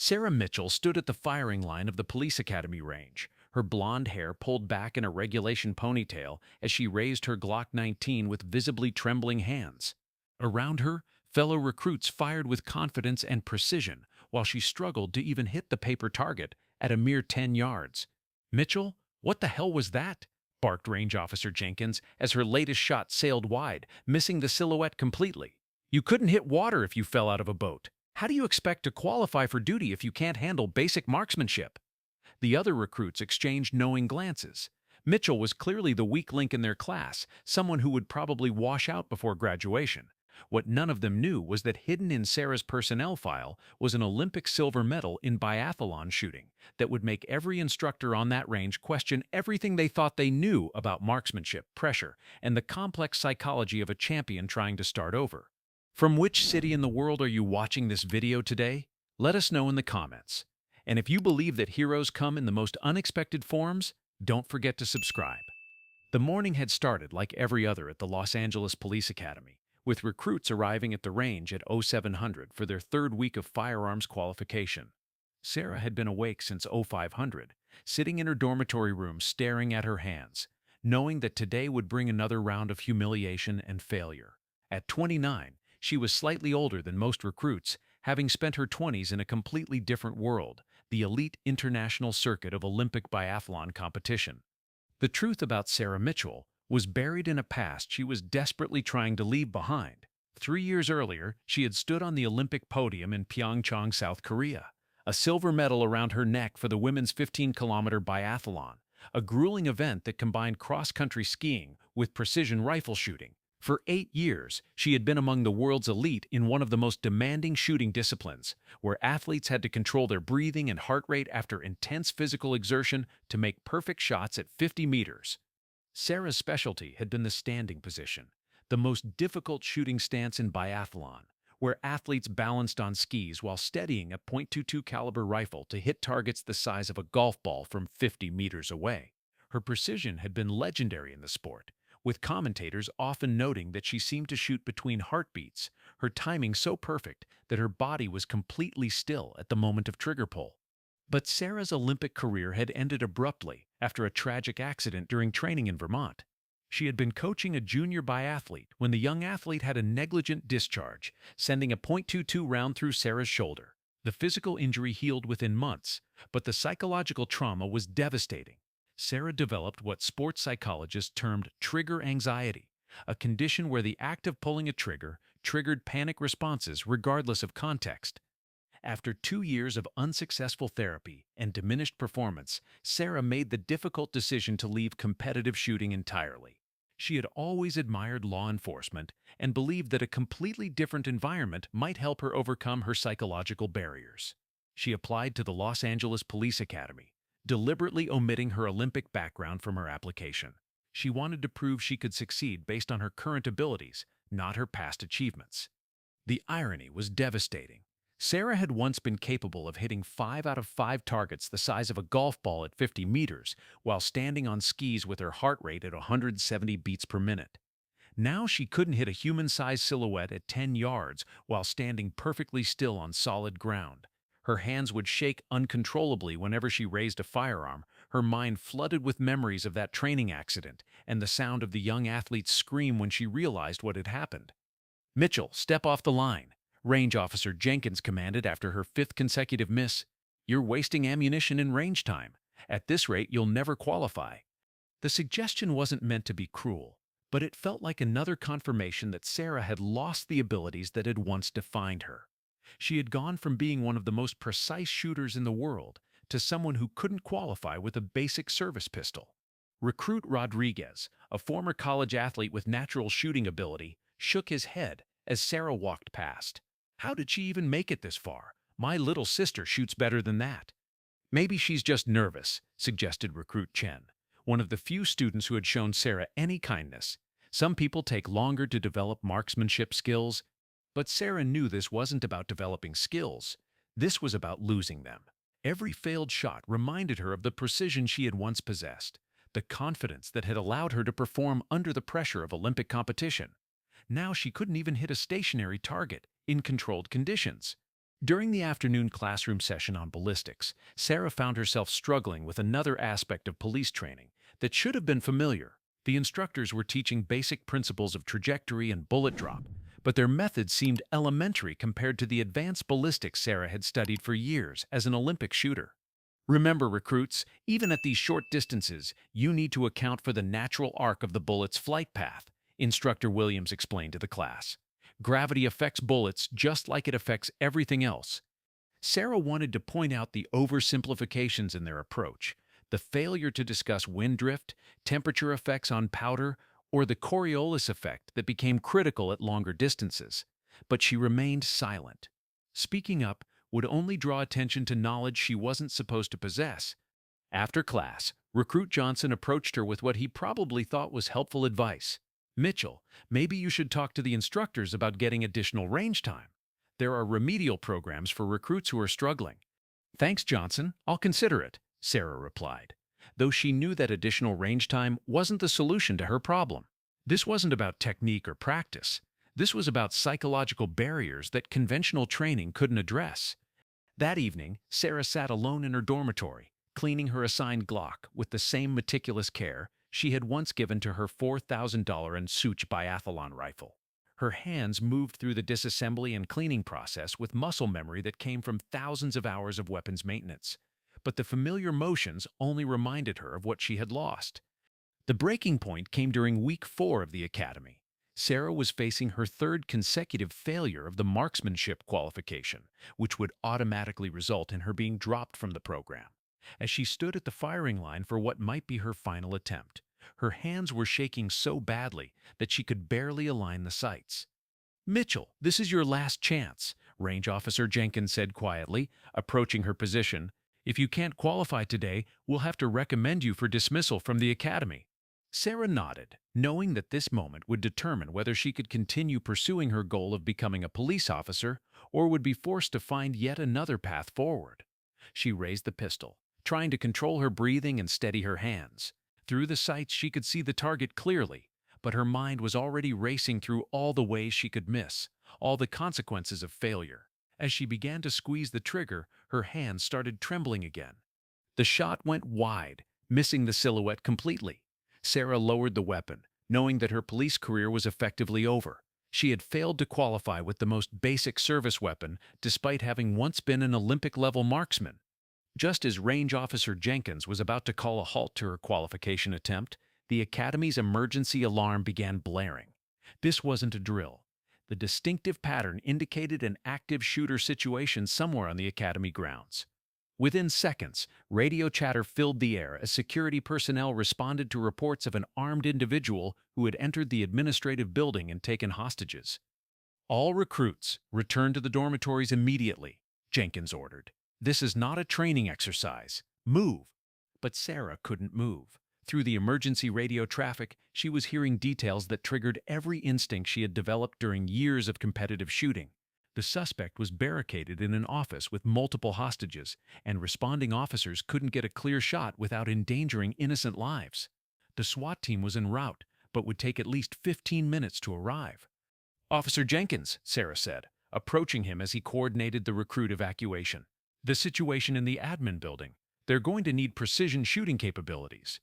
Sarah Mitchell stood at the firing line of the police academy range, her blonde hair pulled back in a regulation ponytail as she raised her Glock 19 with visibly trembling hands. Around her, fellow recruits fired with confidence and precision while she struggled to even hit the paper target at a mere 10 yards. "Mitchell, what the hell was that?" barked Range Officer Jenkins as her latest shot sailed wide, missing the silhouette completely. "You couldn't hit water if you fell out of a boat. How do you expect to qualify for duty if you can't handle basic marksmanship?" The other recruits exchanged knowing glances. Mitchell was clearly the weak link in their class, someone who would probably wash out before graduation. What none of them knew was that hidden in Sarah's personnel file was an Olympic silver medal in biathlon shooting that would make every instructor on that range question everything they thought they knew about marksmanship, pressure, and the complex psychology of a champion trying to start over. From which city in the world are you watching this video today? Let us know in the comments. And if you believe that heroes come in the most unexpected forms, don't forget to subscribe. The morning had started like every other at the Los Angeles Police Academy, with recruits arriving at the range at 0700 for their third week of firearms qualification. Sarah had been awake since 0500, sitting in her dormitory room staring at her hands, knowing that today would bring another round of humiliation and failure. At 29, she was slightly older than most recruits, having spent her 20s in a completely different world, the elite international circuit of Olympic biathlon competition. The truth about Sarah Mitchell was buried in a past she was desperately trying to leave behind. 3 years earlier, she had stood on the Olympic podium in Pyeongchang, South Korea, a silver medal around her neck for the women's 15-kilometer biathlon, a grueling event that combined cross-country skiing with precision rifle shooting. For 8 years, she had been among the world's elite in one of the most demanding shooting disciplines, where athletes had to control their breathing and heart rate after intense physical exertion to make perfect shots at 50 meters. Sarah's specialty had been the standing position, the most difficult shooting stance in biathlon, where athletes balanced on skis while steadying a .22 caliber rifle to hit targets the size of a golf ball from 50 meters away. Her precision had been legendary in the sport, with commentators often noting that she seemed to shoot between heartbeats, her timing so perfect that her body was completely still at the moment of trigger pull. But Sarah's Olympic career had ended abruptly after a tragic accident during training in Vermont. She had been coaching a junior biathlete when the young athlete had a negligent discharge, sending a .22 round through Sarah's shoulder. The physical injury healed within months, but the psychological trauma was devastating. Sarah developed what sports psychologists termed trigger anxiety, a condition where the act of pulling a trigger triggered panic responses regardless of context. After 2 years of unsuccessful therapy and diminished performance, Sarah made the difficult decision to leave competitive shooting entirely. She had always admired law enforcement and believed that a completely different environment might help her overcome her psychological barriers. She applied to the Los Angeles Police Academy, deliberately omitting her Olympic background from her application. She wanted to prove she could succeed based on her current abilities, not her past achievements. The irony was devastating. Sarah had once been capable of hitting 5 out of 5 targets the size of a golf ball at 50 meters while standing on skis with her heart rate at 170 beats per minute. Now she couldn't hit a human-sized silhouette at 10 yards while standing perfectly still on solid ground. Her hands would shake uncontrollably whenever she raised a firearm, her mind flooded with memories of that training accident and the sound of the young athlete's scream when she realized what had happened. "Mitchell, step off the line," Range Officer Jenkins commanded after her 5th consecutive miss. "You're wasting ammunition in range time. At this rate, you'll never qualify." The suggestion wasn't meant to be cruel, but it felt like another confirmation that Sarah had lost the abilities that had once defined her. She had gone from being one of the most precise shooters in the world to someone who couldn't qualify with a basic service pistol. Recruit Rodriguez, a former college athlete with natural shooting ability, shook his head as Sarah walked past. "How did she even make it this far? My little sister shoots better than that." "Maybe she's just nervous," suggested Recruit Chen, one of the few students who had shown Sarah any kindness. "Some people take longer to develop marksmanship skills." But Sarah knew this wasn't about developing skills. This was about losing them. Every failed shot reminded her of the precision she had once possessed, the confidence that had allowed her to perform under the pressure of Olympic competition. Now she couldn't even hit a stationary target in controlled conditions. During the afternoon classroom session on ballistics, Sarah found herself struggling with another aspect of police training that should have been familiar. The instructors were teaching basic principles of trajectory and bullet drop, but their methods seemed elementary compared to the advanced ballistics Sarah had studied for years as an Olympic shooter. Remember, recruits, even at these short distances, you need to account for the natural arc of the bullet's flight path, Instructor Williams explained to the class. Gravity affects bullets just like it affects everything else. Sarah wanted to point out the oversimplifications in their approach, the failure to discuss wind drift, temperature effects on powder, or the Coriolis effect that became critical at longer distances. But she remained silent. Speaking up would only draw attention to knowledge she wasn't supposed to possess. After class, Recruit Johnson approached her with what he probably thought was helpful advice. "Mitchell, maybe you should talk to the instructors about getting additional range time. There are remedial programs for recruits who are struggling." "Thanks, Johnson. I'll consider it," Sarah replied, though she knew that additional range time wasn't the solution to her problem. This wasn't about technique or practice. This was about psychological barriers that conventional training couldn't address. That evening, Sarah sat alone in her dormitory, cleaning her assigned Glock with the same meticulous care she had once given to her $4,000 and Such Biathlon rifle. Her hands moved through the disassembly and cleaning process with muscle memory that came from thousands of hours of weapons maintenance. But the familiar motions only reminded her of what she had lost. The breaking point came during week 4 of the academy. Sarah was facing her third consecutive failure of the marksmanship qualification, which would automatically result in her being dropped from the program. As she stood at the firing line for what might be her final attempt, her hands were shaking so badly that she could barely align the sights. "Mitchell, this is your last chance," Range Officer Jenkins said quietly, approaching her position. "If you can't qualify today, we'll have to recommend you for dismissal from the academy." Sarah nodded, knowing that this moment would determine whether she could continue pursuing her goal of becoming a police officer or would be forced to find yet another path forward. She raised the pistol, trying to control her breathing and steady her hands. Through the sights she could see the target clearly, but her mind was already racing through all the ways she could miss, all the consequences of failure. As she began to squeeze the trigger, her hands started trembling again. The shot went wide, missing the silhouette completely. Sarah lowered the weapon, knowing that her police career was effectively over. She had failed to qualify with the most basic service weapon, despite having once been an Olympic-level marksman. Just as Range Officer Jenkins was about to call a halt to her qualification attempt, the Academy's emergency alarm began blaring. This wasn't a drill. The distinctive pattern indicated an active shooter situation somewhere on the Academy grounds. Within seconds, radio chatter filled the air as security personnel responded to reports of an armed individual who had entered the administrative building and taken hostages. "All recruits, return to the dormitories immediately," Jenkins ordered. "This is not a training exercise. Move." But Sarah couldn't move. Through the emergency radio traffic, she was hearing details that triggered every instinct she had developed during years of competitive shooting. The suspect was barricaded in an office with multiple hostages, and responding officers couldn't get a clear shot without endangering innocent lives. The SWAT team was en route, but would take at least 15 minutes to arrive. "Officer Jenkins," Sarah said, approaching him as he coordinated the recruit evacuation. "The situation in the admin building. They're going to need precision shooting capabilities."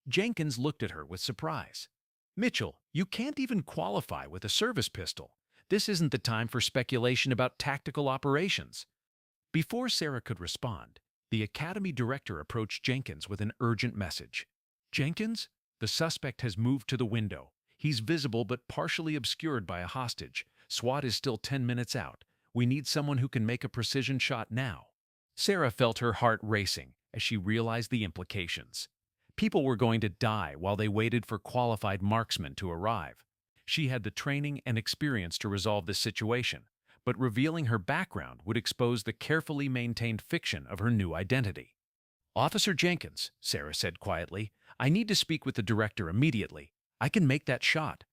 Jenkins looked at her with surprise. "Mitchell, you can't even qualify with a service pistol. This isn't the time for speculation about tactical operations." Before Sarah could respond, the Academy director approached Jenkins with an urgent message. "Jenkins, the suspect has moved to the window. He's visible but partially obscured by a hostage. SWAT is still 10 minutes out. We need someone who can make a precision shot now." Sarah felt her heart racing as she realized the implications. People were going to die while they waited for qualified marksmen to arrive. She had the training and experience to resolve this situation, but revealing her background would expose the carefully maintained fiction of her new identity. "Officer Jenkins," Sarah said quietly, "I need to speak with the director immediately. I can make that shot."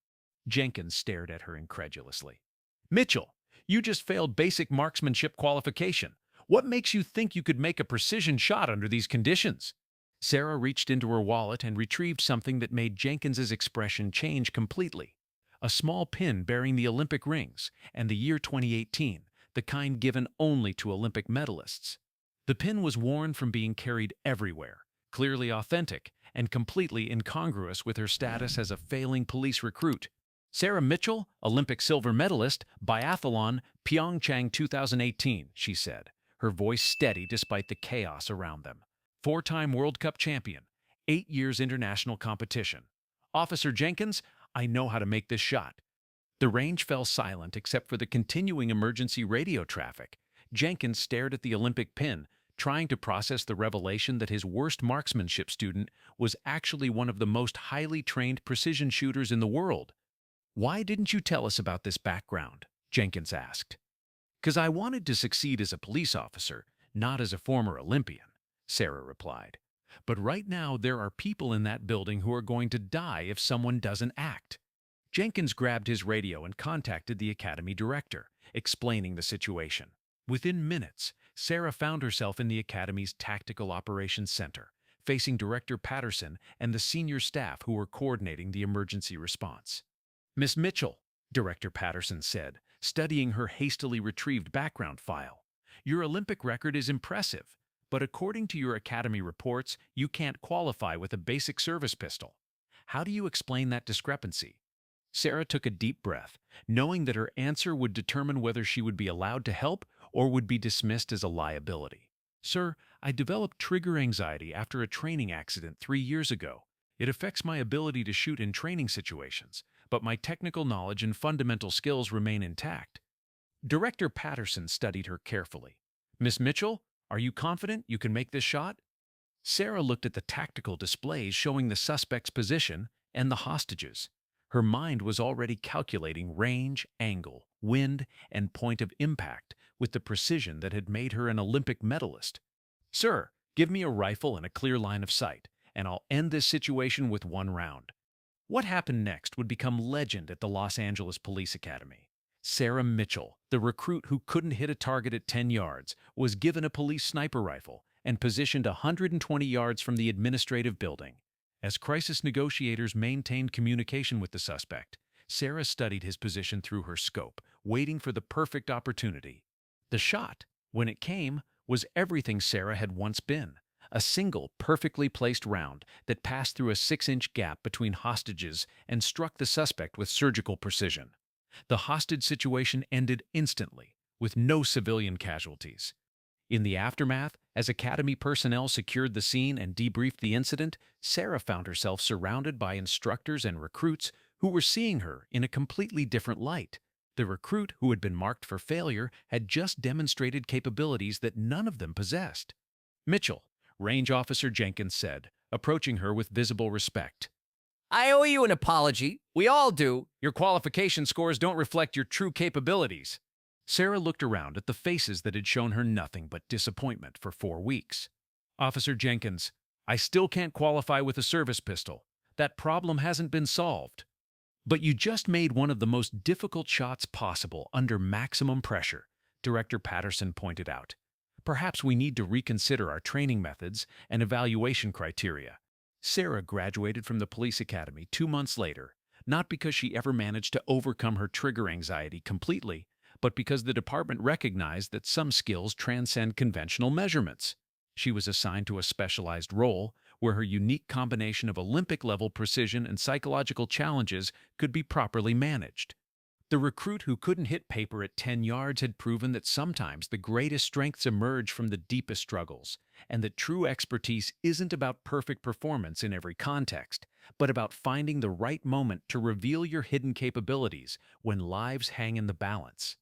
Jenkins stared at her incredulously. "Mitchell, you just failed basic marksmanship qualification. What makes you think you could make a precision shot under these conditions?" Sarah reached into her wallet and retrieved something that made Jenkins's expression change completely. A small pin bearing the Olympic rings and the year 2018, the kind given only to Olympic medalists. The pin was worn from being carried everywhere, clearly authentic and completely incongruous with her status as a failing police recruit. Sarah Mitchell, Olympic silver medalist, Biathlon, Pyeongchang 2018, she said, her voice steady despite the chaos around them. Four-time World Cup champion, 8 years international competition. Officer Jenkins, I know how to make this shot. The range fell silent except for the continuing emergency radio traffic. Jenkins stared at the Olympic pin, trying to process the revelation that his worst marksmanship student was actually one of the most highly trained precision shooters in the world. "Why didn't you tell us about this background?" Jenkins asked. "'Cause I wanted to succeed as a police officer, not as a former Olympian," Sarah replied. "But right now there are people in that building who are going to die if someone doesn't act." Jenkins grabbed his radio and contacted the academy director, explaining the situation. Within minutes, Sarah found herself in the academy's Tactical Operations Center, facing Director Patterson and the senior staff who were coordinating the emergency response. "Miss Mitchell," Director Patterson said, studying her hastily retrieved background file, "your Olympic record is impressive, but according to your academy reports, you can't qualify with a basic service pistol. How do you explain that discrepancy?" Sarah took a deep breath, knowing that her answer would determine whether she would be allowed to help or would be dismissed as a liability. "Sir, I developed trigger anxiety after a training accident 3 years ago. It affects my ability to shoot in training situations, but my technical knowledge and fundamental skills remain intact." Director Patterson studied her carefully. "Miss Mitchell, are you confident you can make this shot?" Sarah looked at the tactical displays showing the suspect's position and the hostages. Her mind was already calculating range, angle, wind, and point of impact with the precision that had made her an Olympic medalist. "Sir, give me a rifle and a clear line of sight, and I'll end this situation with 1 round." What happened next would become legend at the Los Angeles Police Academy. Sarah Mitchell, the recruit who couldn't hit a target at 10 yards, was given a police sniper rifle and positioned 120 yards from the administrative building. As crisis negotiators maintained communication with the suspect, Sarah studied his position through her scope, waiting for the perfect opportunity. The shot, when it came, was everything Sarah had once been: a single, perfectly placed round that passed through a 6-inch gap between hostages and struck the suspect with surgical precision. The hostage situation ended instantly, with no civilian casualties. In the aftermath, as Academy personnel secured the scene and debriefed the incident, Sarah found herself surrounded by instructors and recruits who were seeing her in a completely different light. The recruit who had been marked for failure had just demonstrated capabilities that none of them possessed. "Mitchell," Range Officer Jenkins said, approaching her with visible respect, I owe you an apology. We all do. "your qualification scores don't reflect your true capabilities." Sarah looked around at the faces that had shown her nothing but disappointment for 4 weeks. "Officer Jenkins, I still can't qualify with a service pistol. That problem hasn't been solved." "But you just made one of the most difficult shots possible under maximum pressure," Director Patterson pointed out. "Perhaps we need to reconsider our training methods and evaluation criteria." Sarah graduated from the police academy 2 months later, not because she ever managed to overcome her trigger anxiety completely, but because the department recognized that some skills transcend conventional measurements. She was assigned to a specialized role where her unique combination of Olympic-level precision and psychological challenges could be properly managed. The recruit who couldn't hit paper at 10 yards had proven that sometimes the greatest strengths emerge from the deepest struggles, and that true expertise isn't about perfect performance in every context, but about finding the right moment to reveal your hidden capabilities when lives hang in the balance.